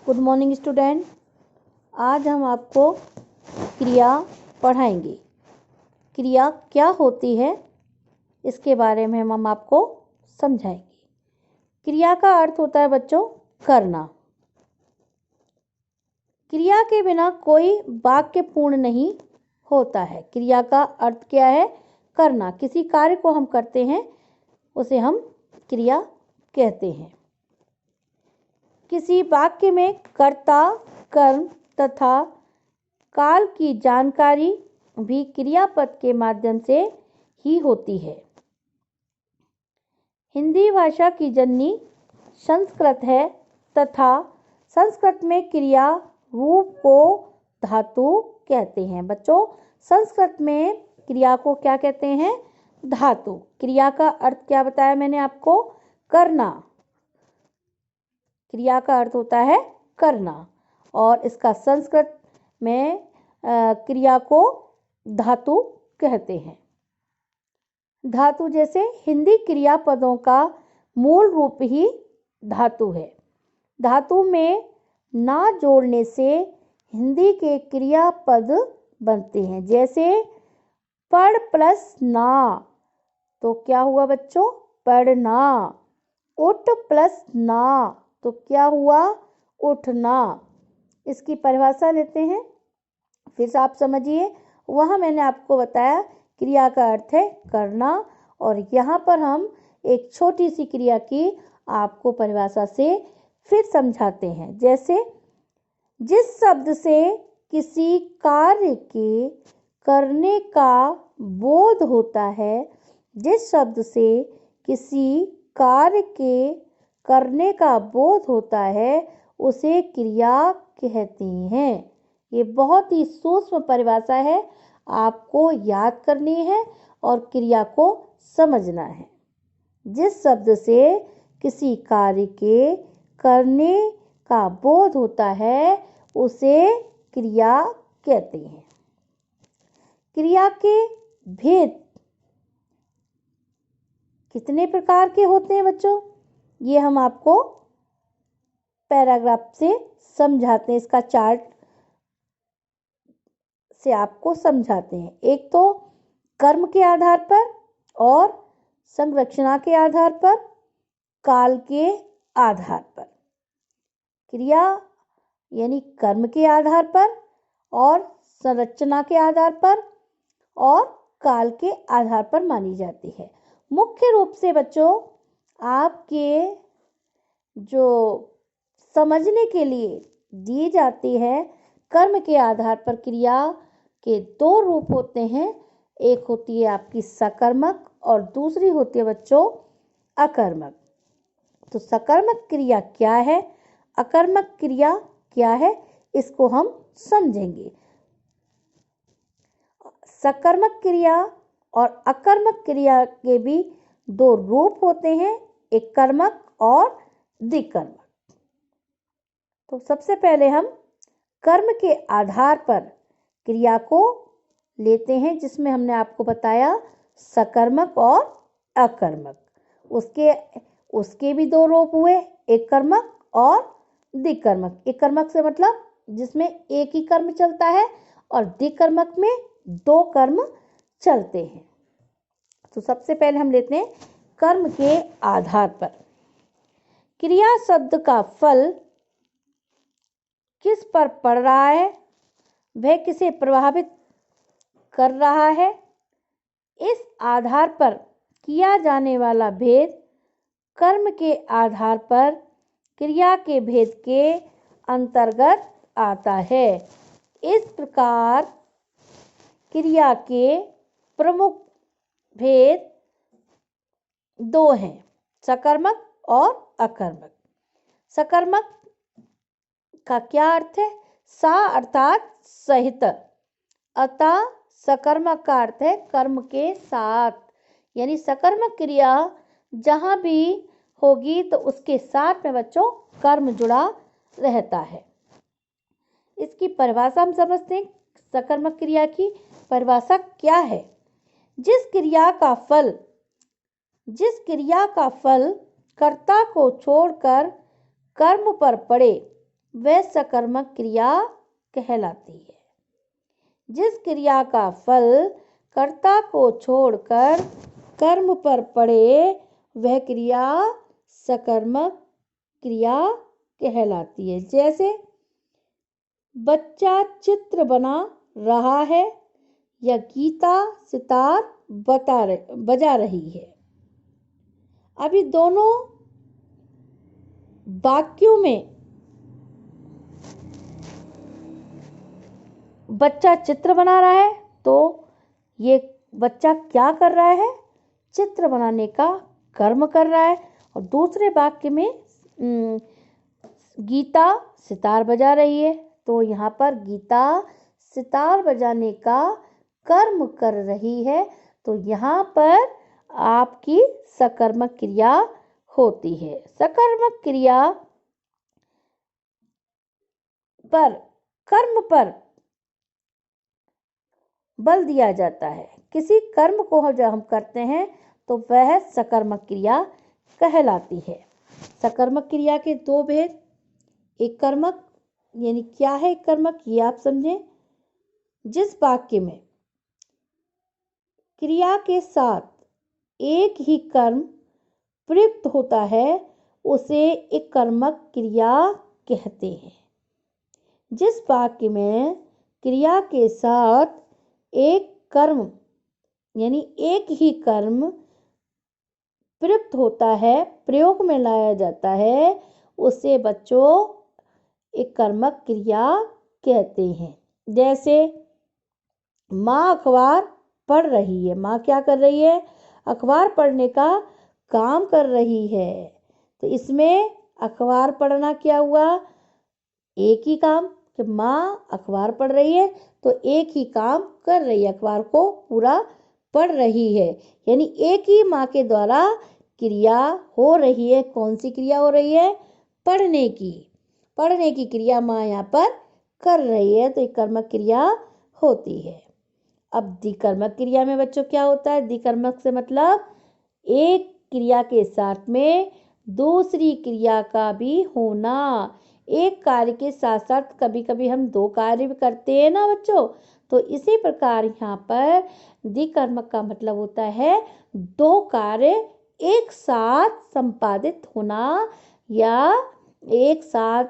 Good morning student. आज हम आपको क्रिया पढ़ाएंगे। क्रिया क्या होती है इसके बारे में हम आपको समझाएंगे। क्रिया का अर्थ होता है बच्चों करना। क्रिया के बिना कोई वाक्य पूर्ण नहीं होता है। क्रिया का अर्थ क्या है? करना। किसी कार्य को हम करते हैं उसे हम क्रिया कहते हैं। किसी वाक्य में कर्ता, कर्म तथा काल की जानकारी भी क्रियापद के माध्यम से ही होती है। हिंदी भाषा की जननी संस्कृत है तथा संस्कृत में क्रिया रूप को धातु कहते हैं। बच्चों, संस्कृत में क्रिया को क्या कहते हैं? धातु। क्रिया का अर्थ क्या बताया मैंने आपको? करना। क्रिया का अर्थ होता है करना और इसका संस्कृत में क्रिया को धातु कहते हैं। धातु जैसे हिंदी क्रियापदों का मूल रूप ही धातु है। धातु में ना जोड़ने से हिंदी के क्रियापद बनते हैं। जैसे पढ़ प्लस ना तो क्या हुआ बच्चों? पढ़ना। उठ प्लस ना तो क्या हुआ? उठना। इसकी परिभाषा लेते हैं, फिर से आप समझिए। वहाँ मैंने आपको बताया क्रिया का अर्थ है करना और यहाँ पर हम एक छोटी सी क्रिया की आपको परिभाषा से फिर समझाते हैं। जैसे जिस शब्द से किसी कार्य के करने का बोध होता है, जिस शब्द से किसी कार्य के करने का बोध होता है उसे क्रिया कहते हैं। ये बहुत ही सूक्ष्म परिभाषा है, आपको याद करनी है और क्रिया को समझना है। जिस शब्द से किसी कार्य के करने का बोध होता है उसे क्रिया कहते हैं। क्रिया के भेद कितने प्रकार के होते हैं बच्चों? ये हम आपको पैराग्राफ से समझाते हैं, इसका चार्ट से आपको समझाते हैं। एक तो कर्म के आधार पर और संरचना के आधार पर, काल के आधार पर। क्रिया यानी कर्म के आधार पर और संरचना के आधार पर और काल के आधार पर मानी जाती है। मुख्य रूप से बच्चों आपके जो समझने के लिए दी जाती है, कर्म के आधार पर क्रिया के दो रूप होते हैं। एक होती है आपकी सकर्मक और दूसरी होती है बच्चों अकर्मक। तो सकर्मक क्रिया क्या है, अकर्मक क्रिया क्या है, इसको हम समझेंगे। सकर्मक क्रिया और अकर्मक क्रिया के भी दो रूप होते हैं, एक कर्मक और द्विकर्मक। तो सबसे पहले हम कर्म के आधार पर क्रिया को लेते हैं, जिसमें हमने आपको बताया सकर्मक और अकर्मक। उसके भी दो रूप हुए, एक कर्मक और द्विकर्मक। एक कर्मक से मतलब जिसमें एक ही कर्म चलता है और द्विकर्मक में दो कर्म चलते हैं। तो सबसे पहले हम लेते हैं कर्म के आधार पर। क्रिया शब्द का फल किस पर पड़ रहा है, वह किसे प्रभावित कर रहा है, इस आधार पर किया जाने वाला भेद कर्म के आधार पर क्रिया के भेद के अंतर्गत आता है। इस प्रकार क्रिया के प्रमुख भेद दो हैं, सकर्मक और अकर्मक। सकर्मक का क्या अर्थ है? सा अर्थात सहित, अतः सकर्मक का अर्थ है कर्म के साथ। यानी सकर्मक क्रिया जहाँ भी होगी तो उसके साथ में बच्चों कर्म जुड़ा रहता है। इसकी परिभाषा हम समझते हैं। सकर्मक क्रिया की परिभाषा क्या है? जिस क्रिया का फल कर्ता को छोड़कर कर्म पर पड़े वह सकर्मक क्रिया कहलाती है। जिस क्रिया का फल कर्ता को छोड़कर कर्म पर पड़े वह क्रिया सकर्मक क्रिया कहलाती है। जैसे बच्चा चित्र बना रहा है या गीता सितार बजा रही है। अभी दोनों वाक्यों में बच्चा चित्र बना रहा है तो ये बच्चा क्या कर रहा है? चित्र बनाने का कर्म कर रहा है। और दूसरे वाक्य में गीता सितार बजा रही है तो यहाँ पर गीता सितार बजाने का कर्म कर रही है तो यहाँ पर आपकी सकर्मक क्रिया होती है। सकर्मक क्रिया पर कर्म पर बल दिया जाता है। किसी कर्म को जब हम करते हैं तो वह सकर्मक क्रिया कहलाती है। सकर्मक क्रिया के दो भेद, एक कर्मक यानी क्या है एक कर्मक ये आप समझें। जिस वाक्य में क्रिया के साथ एक ही कर्म प्रयुक्त होता है उसे एक कर्मक क्रिया कहते हैं। जिस वाक्य में क्रिया के साथ एक कर्म यानी एक ही कर्म प्रयुक्त होता है, प्रयोग में लाया जाता है, उसे बच्चों एक कर्मक क्रिया कहते हैं। जैसे माँ अखबार पढ़ रही है। माँ क्या कर रही है? अखबार पढ़ने का काम कर रही है। तो इसमें अखबार पढ़ना क्या हुआ? एक ही काम कि माँ अखबार पढ़ रही है तो एक ही काम कर रही है, अखबार को पूरा पढ़ रही है। यानी एक ही माँ के द्वारा क्रिया हो रही है। कौन सी क्रिया हो रही है? पढ़ने की। पढ़ने की क्रिया माँ यहाँ पर कर रही है तो एक कर्मक क्रिया होती है। अब द्विकर्मक क्रिया में बच्चों क्या होता है? द्विकर्मक से मतलब एक क्रिया के साथ में दूसरी क्रिया का भी होना। एक कार्य के साथ साथ कभी कभी हम दो कार्य भी करते हैं ना बच्चों। तो इसी प्रकार यहाँ पर द्विकर्मक का मतलब होता है दो कार्य एक साथ संपादित होना या एक साथ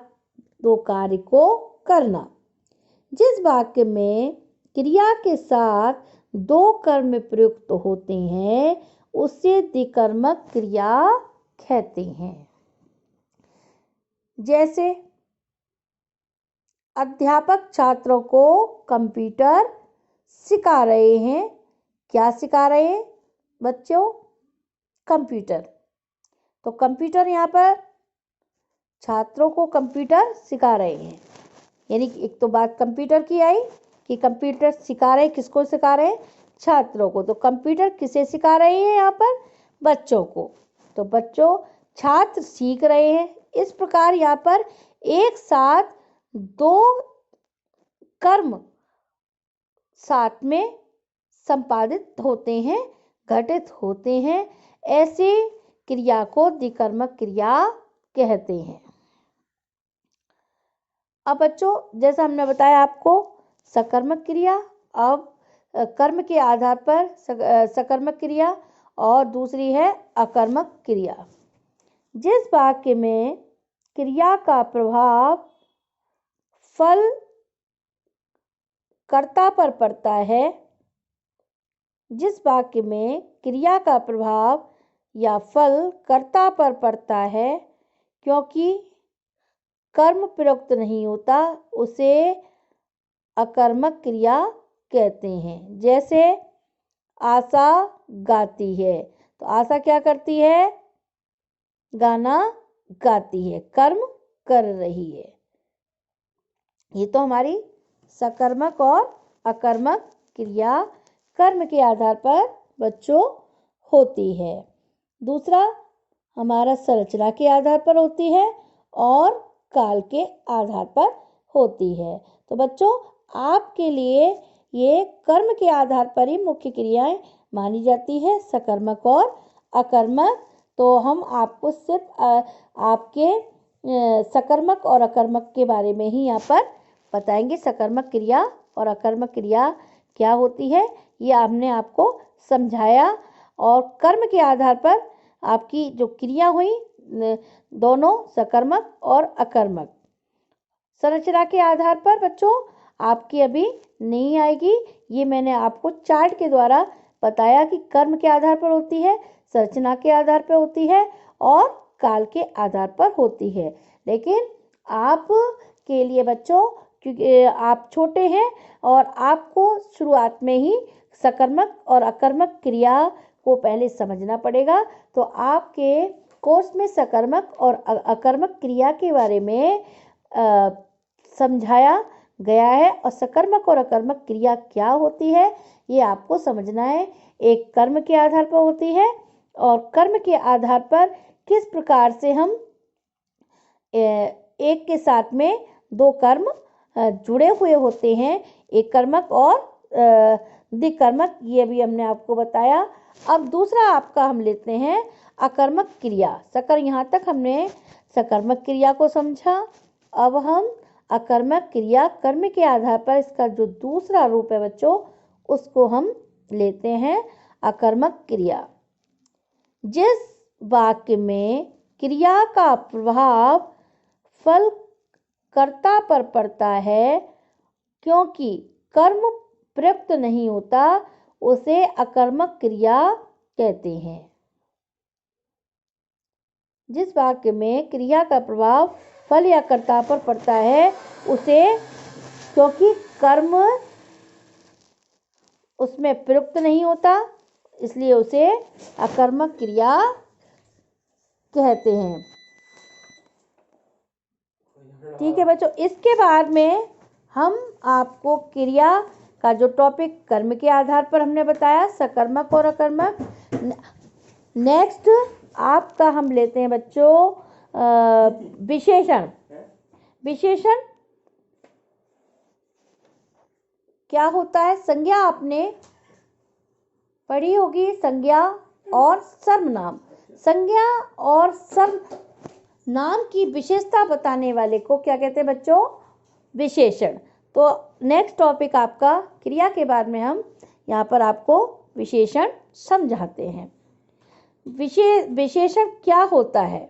दो कार्य को करना। जिस वाक्य में क्रिया के साथ दो कर्म प्रयुक्त होते हैं उसे द्विकर्मक क्रिया कहते हैं। जैसे अध्यापक छात्रों को कंप्यूटर सिखा रहे हैं। क्या सिखा रहे हैं बच्चों? कंप्यूटर। तो कंप्यूटर यहाँ पर छात्रों को कंप्यूटर सिखा रहे हैं। यानी एक तो बात कंप्यूटर की आई कि कंप्यूटर सिखा रहे, किसको सिखा रहे? छात्रों को। तो कंप्यूटर किसे सिखा रहे हैं यहाँ पर? बच्चों को। तो बच्चों छात्र सीख रहे हैं। इस प्रकार यहाँ पर एक साथ दो कर्म साथ में संपादित होते हैं, घटित होते हैं। ऐसे क्रिया को द्विकर्मक क्रिया कहते हैं। अब बच्चों जैसा हमने बताया आपको सकर्मक क्रिया, अब कर्म के आधार पर सकर्मक क्रिया और दूसरी है अकर्मक क्रिया। जिस वाक्य में क्रिया का प्रभाव फल कर्ता पर पड़ता है, जिस वाक्य में क्रिया का प्रभाव या फल कर्ता पर पड़ता है क्योंकि कर्म प्रयुक्त नहीं होता उसे अकर्मक क्रिया कहते हैं। जैसे आशा गाती है तो आशा क्या करती है? गाना गाती है, कर्म कर रही है। ये तो हमारी सकर्मक और अकर्मक क्रिया कर्म के आधार पर बच्चों होती है। दूसरा हमारा संरचना के आधार पर होती है और काल के आधार पर होती है। तो बच्चों आपके लिए ये कर्म के आधार पर ही मुख्य क्रियाएं मानी जाती है, सकर्मक और अकर्मक। तो हम आपको सिर्फ आपके सकर्मक और अकर्मक के बारे में ही यहाँ पर बताएंगे। सकर्मक क्रिया और अकर्मक क्रिया क्या होती है ये हमने आपको समझाया, और कर्म के आधार पर आपकी जो क्रिया हुई दोनों सकर्मक और अकर्मक। संरचना के आधार पर बच्चों आपकी अभी नहीं आएगी, ये मैंने आपको चार्ट के द्वारा बताया कि कर्म के आधार पर होती है, संरचना के आधार पर होती है और काल के आधार पर होती है। लेकिन आप के लिए बच्चों, क्योंकि आप छोटे हैं और आपको शुरुआत में ही सकर्मक और अकर्मक क्रिया को पहले समझना पड़ेगा, तो आपके कोर्स में सकर्मक और अकर्मक क्रिया के बारे में समझाया गया है, और सकर्मक और अकर्मक क्रिया क्या होती है ये आपको समझना है। एक कर्म के आधार पर होती है और कर्म के आधार पर किस प्रकार से हम एक के साथ में दो कर्म जुड़े हुए होते हैं, एक कर्मक और द्विकर्मक, ये भी हमने आपको बताया। अब दूसरा आपका हम लेते हैं अकर्मक क्रिया। यहाँ तक हमने सकर्मक क्रिया को समझा, अब हम अकर्मक क्रिया कर्म के आधार पर इसका जो दूसरा रूप है बच्चों उसको हम लेते हैं अकर्मक क्रिया। जिस वाक्य में क्रिया का प्रभाव फल कर्ता पर पड़ता है क्योंकि कर्म प्रयुक्त नहीं होता उसे अकर्मक क्रिया कहते हैं। जिस वाक्य में क्रिया का प्रभाव फल या कर्ता पर पड़ता है उसे, क्योंकि कर्म उसमें प्रयुक्त नहीं होता इसलिए उसे अकर्मक क्रिया कहते हैं। ठीक है बच्चों, इसके बाद में हम आपको क्रिया का जो टॉपिक कर्म के आधार पर हमने बताया सकर्मक और अकर्मक, नेक्स्ट आपका हम लेते हैं बच्चों विशेषण। विशेषण क्या होता है? संज्ञा आपने पढ़ी होगी, संज्ञा और सर्वनाम। संज्ञा और सर्वनाम की विशेषता बताने वाले को क्या कहते हैं बच्चों? विशेषण। तो नेक्स्ट टॉपिक आपका क्रिया के बाद में हम यहाँ पर आपको विशेषण समझाते हैं। विशेषण क्या होता है?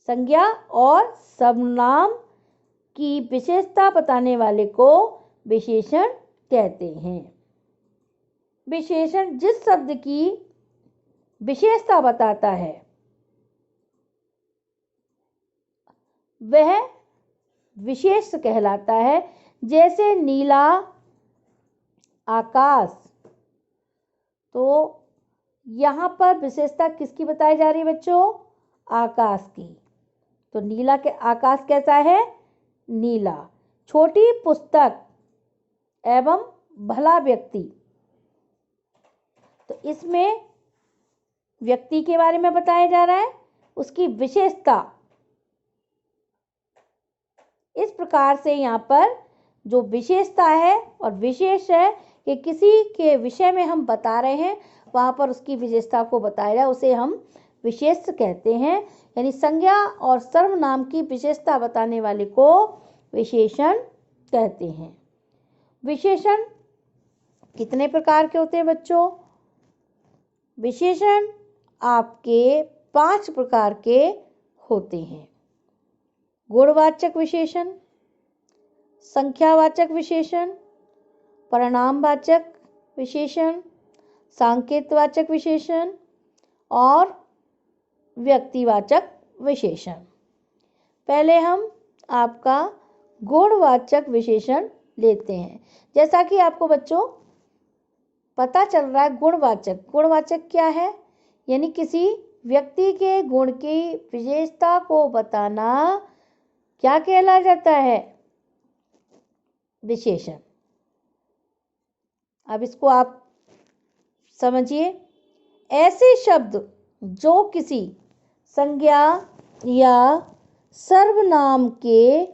संज्ञा और सर्वनाम की विशेषता बताने वाले को विशेषण कहते हैं। विशेषण जिस शब्द की विशेषता बताता है वह विशेष कहलाता है। जैसे नीला आकाश, तो यहाँ पर विशेषता किसकी बताई जा रही है बच्चों? आकाश की। तो नीला के आकाश कैसा है? नीला। छोटी पुस्तक एवं भला व्यक्ति, तो इसमें व्यक्ति के बारे में बताया जा रहा है, उसकी विशेषता। इस प्रकार से यहाँ पर जो विशेषता है और विशेष है कि किसी के विषय में हम बता रहे हैं वहाँ पर उसकी विशेषता को बताया जाए उसे हम विशेष कहते हैं। यानी संज्ञा और सर्वनाम की विशेषता बताने वाले को विशेषण कहते हैं। विशेषण कितने प्रकार के होते हैं बच्चों? विशेषण आपके 5 प्रकार के होते हैं। गुणवाचक विशेषण, संख्यावाचक विशेषण, परिणामवाचक विशेषण, सांकेतवाचक विशेषण और व्यक्तिवाचक विशेषण। पहले हम आपका गुणवाचक विशेषण लेते हैं। जैसा कि आपको बच्चों पता चल रहा है, गुणवाचक क्या है? यानी किसी व्यक्ति के गुण की विशेषता को बताना क्या कहला जाता है? विशेषण। अब इसको आप समझिए। ऐसे शब्द जो किसी संज्ञा या सर्वनाम के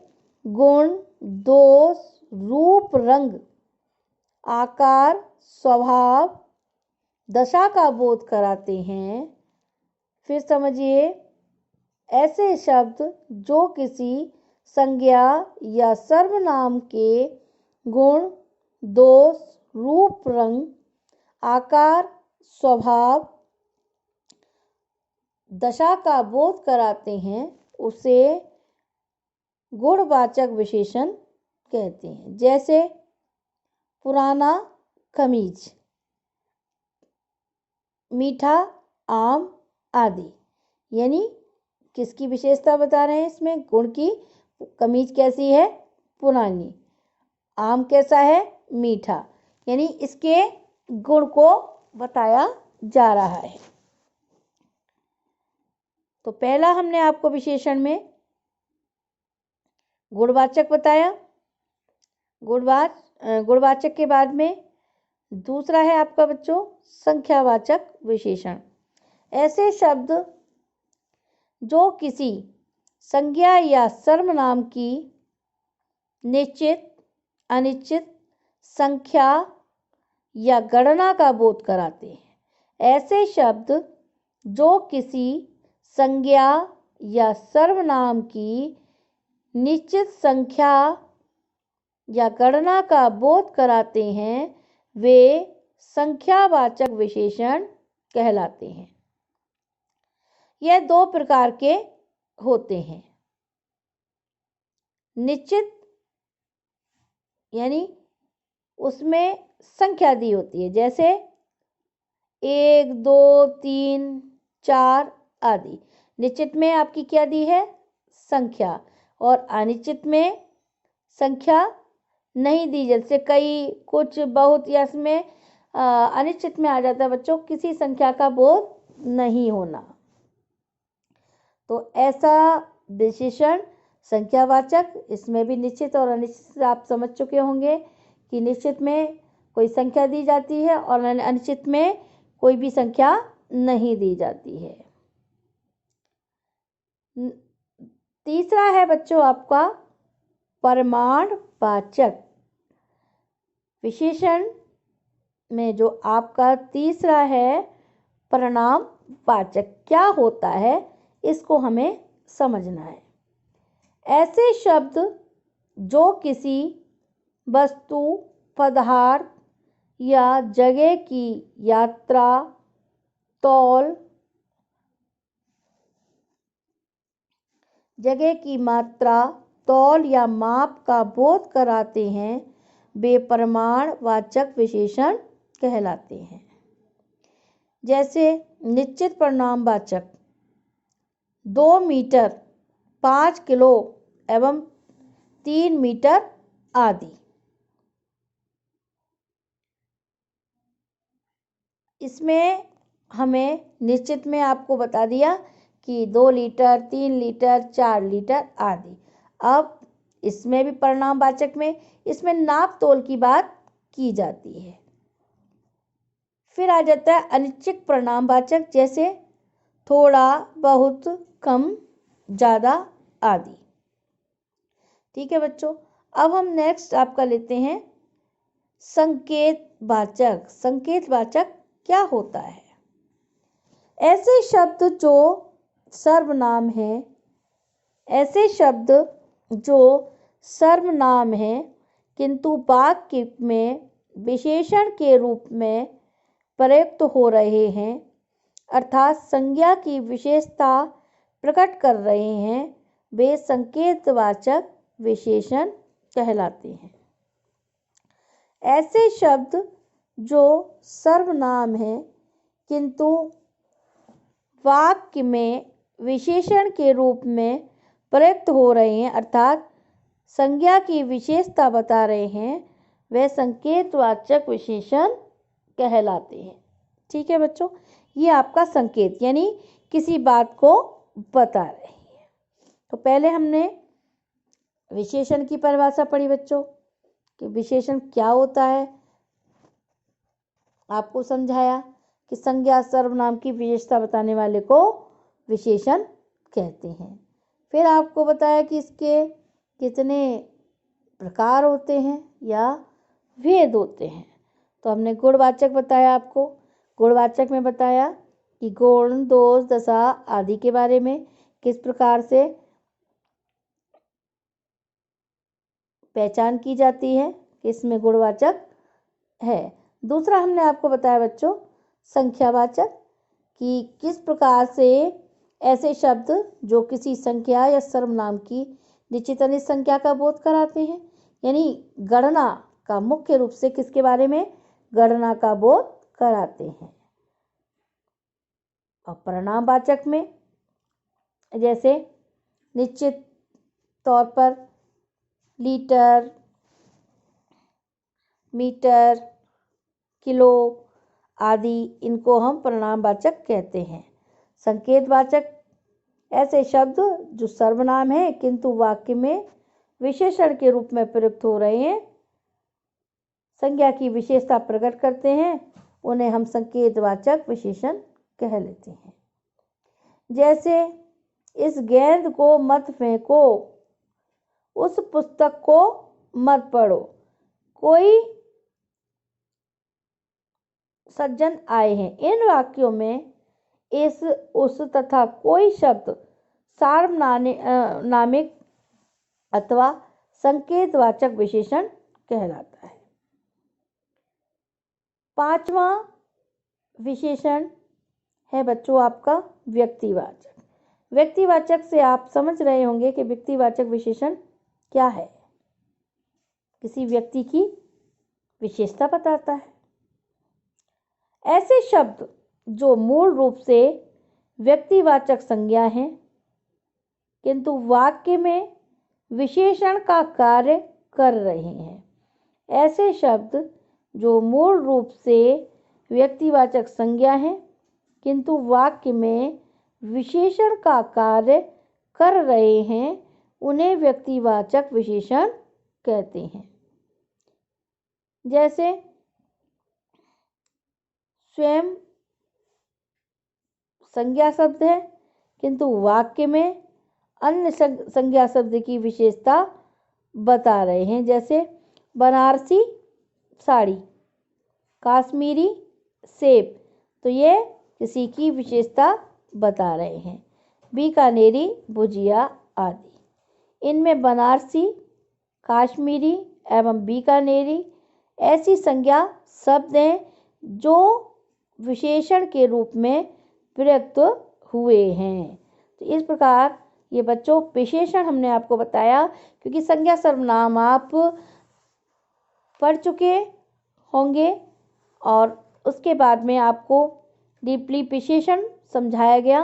गुण, दोष, रूप, रंग, आकार, स्वभाव, दशा का बोध कराते हैं। फिर समझिए, ऐसे शब्द जो किसी संज्ञा या सर्वनाम के गुण, दोष, रूप, रंग, आकार, स्वभाव, दशा का बोध कराते हैं उसे गुणवाचक विशेषण कहते हैं। जैसे पुराना कमीज, मीठा आम आदि। यानी किसकी विशेषता बता रहे हैं इसमें? गुण की। कमीज कैसी है? पुरानी। आम कैसा है? मीठा। यानी इसके गुण को बताया जा रहा है। तो पहला हमने आपको विशेषण में गुणवाचक बताया। गुणवाचक के बाद में दूसरा है आपका बच्चों संख्यावाचक विशेषण। ऐसे शब्द जो किसी संज्ञा या सर्वनाम की निश्चित, अनिश्चित संख्या या गणना का बोध कराते हैं। ऐसे शब्द जो किसी संज्ञा या सर्वनाम की निश्चित संख्या या गणना का बोध कराते हैं वे संख्यावाचक विशेषण कहलाते हैं। यह दो प्रकार के होते हैं। निश्चित यानी उसमें संख्या दी होती है, जैसे 1, 2, 3, 4 आदि। निश्चित में आपकी क्या दी है? संख्या। और अनिश्चित में संख्या नहीं दी, जैसे कई, कुछ, बहुत, या इसमें अनिश्चित में आ जाता है बच्चों किसी संख्या का बोध नहीं होना। तो ऐसा विशेषण संख्यावाचक, इसमें भी निश्चित और अनिश्चित आप समझ चुके होंगे कि निश्चित में कोई संख्या दी जाती है और अनिश्चित में कोई भी संख्या नहीं दी जाती है। तीसरा है बच्चों आपका परिमाणवाचक विशेषण में जो आपका तीसरा है परिणामवाचक। क्या होता है इसको हमें समझना है। ऐसे शब्द जो किसी वस्तु, पदार्थ या जगह की यात्रा, तौल, जगह की मात्रा, तौल या माप का बोध कराते हैं वे परिमाणवाचक विशेषण कहलाते हैं। जैसे निश्चित परिमाणवाचक 2 मीटर, 5 किलो एवं 3 मीटर आदि। इसमें हमें निश्चित में आपको बता दिया कि 2 लीटर, 3 लीटर, 4 लीटर आदि। अब इसमें भी परिमाणवाचक में इसमें नाप तोल की बात की जाती है। फिर आ जाता है अनिश्चित परिमाणवाचक, जैसे थोड़ा, बहुत, कम, ज़्यादा आदि। ठीक है बच्चों। अब हम नेक्स्ट आपका लेते हैं संकेतवाचक। संकेतवाचक क्या होता है? ऐसे शब्द जो सर्वनाम है, ऐसे शब्द जो सर्वनाम है किंतु वाक्य में विशेषण के रूप में प्रयुक्त हो रहे हैं, अर्थात संज्ञा की विशेषता प्रकट कर रहे हैं, वे संकेतवाचक विशेषण कहलाते हैं। ऐसे शब्द जो सर्वनाम है किंतु वाक्य में विशेषण के रूप में प्रयुक्त हो रहे हैं, अर्थात संज्ञा की विशेषता बता रहे हैं, वे संकेतवाचक विशेषण कहलाते हैं। ठीक है बच्चों, ये आपका संकेत यानी किसी बात को बता रहे हैं। तो पहले हमने विशेषण की परिभाषा पढ़ी बच्चों कि विशेषण क्या होता है, आपको समझाया कि संज्ञा सर्वनाम की विशेषता बताने वाले को विशेषण कहते हैं। फिर आपको बताया कि इसके कितने प्रकार होते हैं या भेद होते हैं। तो हमने गुणवाचक बताया आपको। गुणवाचक में बताया कि गुण, दोष, दशा आदि के बारे में किस प्रकार से पहचान की जाती है, किसमें गुणवाचक है। दूसरा हमने आपको बताया बच्चों संख्यावाचक, कि किस प्रकार से ऐसे शब्द जो किसी संख्या या सर्वनाम की निश्चित अनिश्चित संख्या का बोध कराते हैं, यानी गणना का मुख्य रूप से किसके बारे में, गणना का बोध कराते हैं। और परिणामवाचक में जैसे निश्चित तौर पर लीटर, मीटर, किलो आदि, इनको हम परिणामवाचक कहते हैं। संकेतवाचक ऐसे शब्द जो सर्वनाम है किंतु वाक्य में विशेषण के रूप में प्रयुक्त हो रहे हैं, संज्ञा की विशेषता प्रकट करते हैं, उन्हें हम संकेतवाचक विशेषण कह लेते हैं। जैसे इस गेंद को मत फेंको, उस पुस्तक को मत पढ़ो। कोई सज्जन आए हैं। इन वाक्यों में इस, उस तथा कोई शब्द सार्वनामिक अथवा संकेतवाचक विशेषण कहलाता है। पांचवा विशेषण है बच्चों आपका व्यक्तिवाचक। व्यक्तिवाचक से आप समझ रहे होंगे कि व्यक्तिवाचक विशेषण क्या है। किसी व्यक्ति की विशेषता बताता है। ऐसे शब्द जो मूल रूप से व्यक्तिवाचक संज्ञा हैं किंतु वाक्य में विशेषण का कार्य कर रहे हैं। ऐसे शब्द जो मूल रूप से व्यक्तिवाचक संज्ञा हैं किंतु वाक्य में विशेषण का कार्य कर रहे हैं, उन्हें व्यक्तिवाचक विशेषण कहते हैं। जैसे स्वयं संज्ञा शब्द है किंतु वाक्य में अन्य संज्ञा शब्द की विशेषता बता रहे हैं। जैसे बनारसी साड़ी, कश्मीरी सेब, तो ये किसी की विशेषता बता रहे हैं। बीकानेरी भुजिया आदि। इनमें बनारसी, कश्मीरी एवं बीकानेरी ऐसी संज्ञा शब्द हैं जो विशेषण के रूप में प्रयुक्त हुए हैं। तो इस प्रकार ये बच्चों विशेषण हमने आपको बताया, क्योंकि संज्ञा सर्वनाम आप पढ़ चुके होंगे और उसके बाद में आपको डीपली विशेषण समझाया गया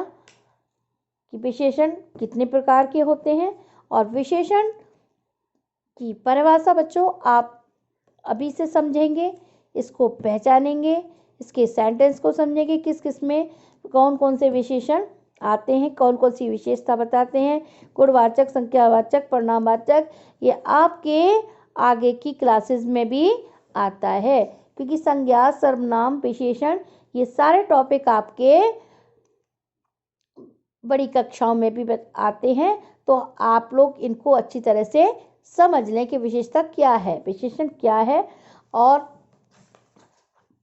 कि विशेषण कितने प्रकार के होते हैं। और विशेषण की परिभाषा बच्चों आप अभी से समझेंगे, इसको पहचानेंगे, इसके सेंटेंस को समझेंगे, किस किस में कौन कौन से विशेषण आते हैं, कौन कौन सी विशेषता बताते हैं, गुणवाचक, संख्यावाचक, परिणामवाचक, ये आपके आगे की क्लासेस में भी आता है। क्योंकि संज्ञा, सर्वनाम, विशेषण ये सारे टॉपिक आपके बड़ी कक्षाओं में भी आते हैं, तो आप लोग इनको अच्छी तरह से समझ लें कि विशेषता क्या है, विशेषण क्या है। और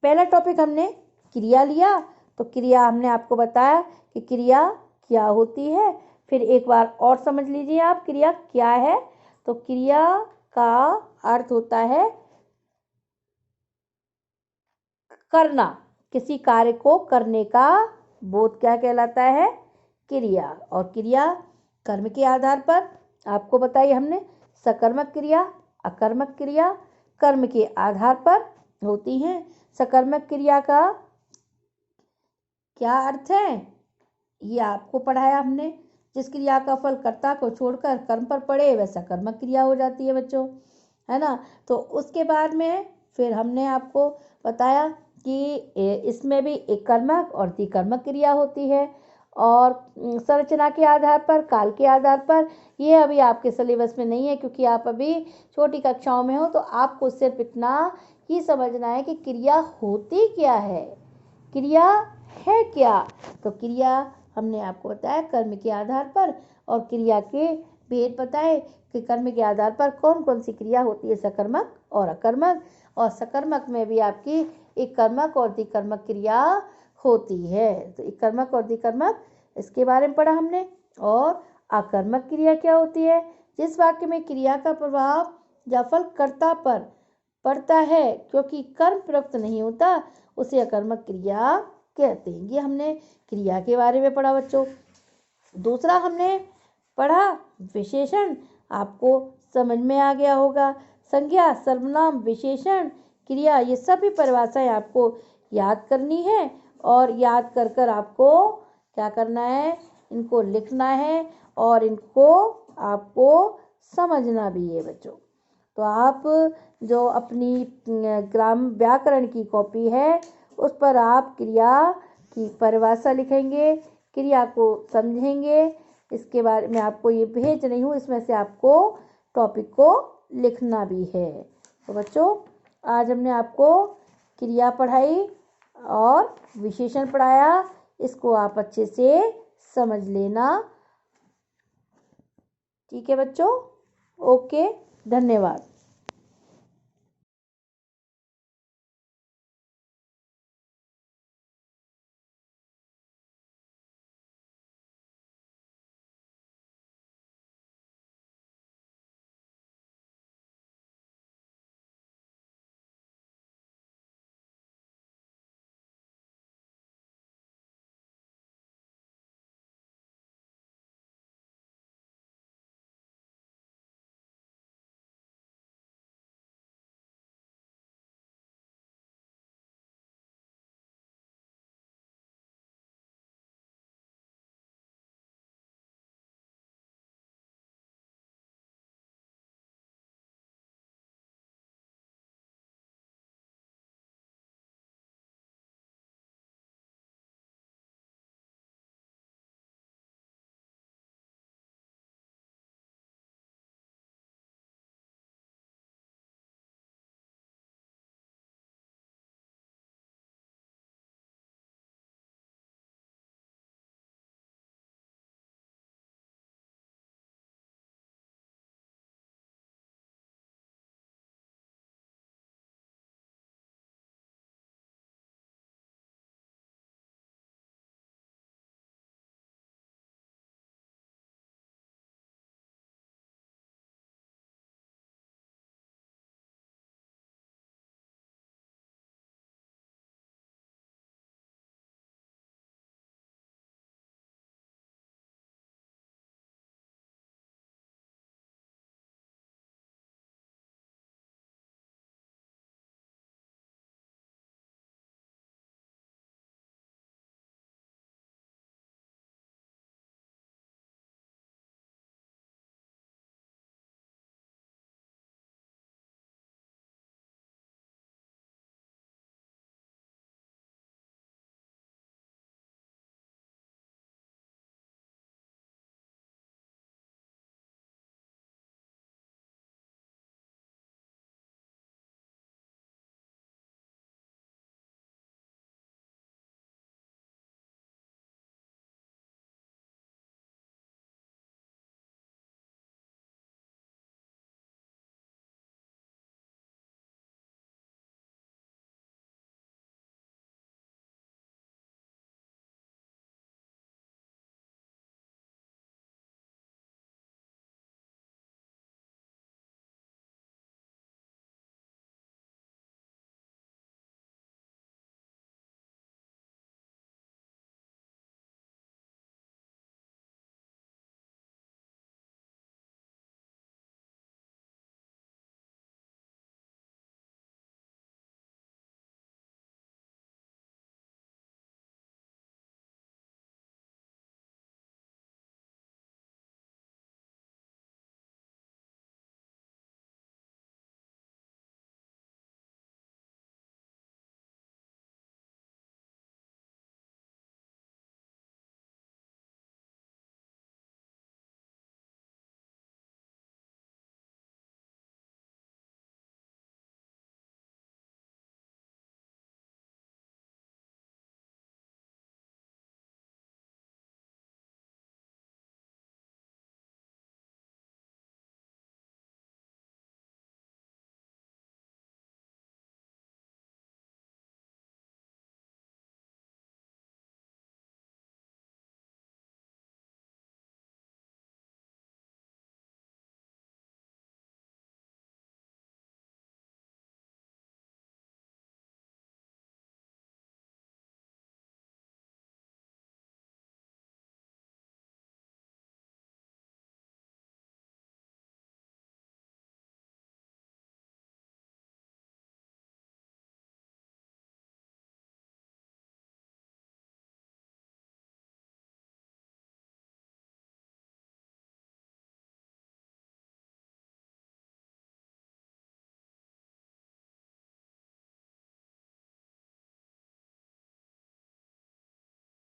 पहला टॉपिक हमने क्रिया लिया, तो क्रिया हमने आपको बताया कि क्रिया क्या होती है। फिर एक बार और समझ लीजिए आप क्रिया क्या है। तो क्रिया का अर्थ होता है करना, किसी कार्य को करने का बोध क्या कहलाता है, क्रिया। और क्रिया कर्म के आधार पर आपको बताई हमने, सकर्मक क्रिया, अकर्मक क्रिया कर्म के आधार पर होती हैं। सकर्मक क्रिया का क्या अर्थ है ये आपको पढ़ाया हमने। जिस क्रिया का फल कर्ता को छोड़कर कर्म पर पड़े वह सकर्मक क्रिया हो जाती है बच्चों, है ना। तो उसके बाद में फिर हमने आपको बताया कि इसमें भी एक कर्मक और द्विकर्मक क्रिया होती है। और संरचना के आधार पर, काल के आधार पर, ये अभी आपके सिलेबस में नहीं है क्योंकि आप अभी छोटी कक्षाओं में हो। तो आपको सिर्फ इतना ही समझना है कि क्रिया होती क्या है, क्रिया है क्या। तो क्रिया हमने आपको बताया कर्म के आधार पर, और क्रिया के भेद बताए कि कर्म के आधार पर कौन कौन सी क्रिया होती है, सकर्मक और अकर्मक। और सकर्मक में भी आपकी एक कर्मक और द्विकर्मक क्रिया होती है। तो एक कर्मक और द्विकर्मक इसके बारे में पढ़ा हमने। और आकर्मक क्रिया क्या होती है? जिस वाक्य में क्रिया का प्रभाव या फल कर्ता पर पड़ता है क्योंकि कर्म प्रयुक्त नहीं होता, उसे अकर्मक क्रिया कहते हैं। ये हमने क्रिया के बारे में पढ़ा बच्चों। दूसरा हमने पढ़ा विशेषण, आपको समझ में आ गया होगा। संज्ञा, सर्वनाम, विशेषण, क्रिया, ये सभी परिभाषाएं आपको याद करनी है और याद कर कर आपको क्या करना है? इनको लिखना है और इनको आपको समझना भी है बच्चों। तो आप जो अपनी ग्राम व्याकरण की कॉपी है उस पर आप क्रिया की परिभाषा लिखेंगे, क्रिया को समझेंगे। इसके बारे में आपको ये भेज रही हूँ, इसमें से आपको टॉपिक को लिखना भी है। तो बच्चों आज हमने आपको क्रिया पढ़ाई और विशेषण पढ़ाया, इसको आप अच्छे से समझ लेना। ठीक है बच्चों, ओके, धन्यवाद।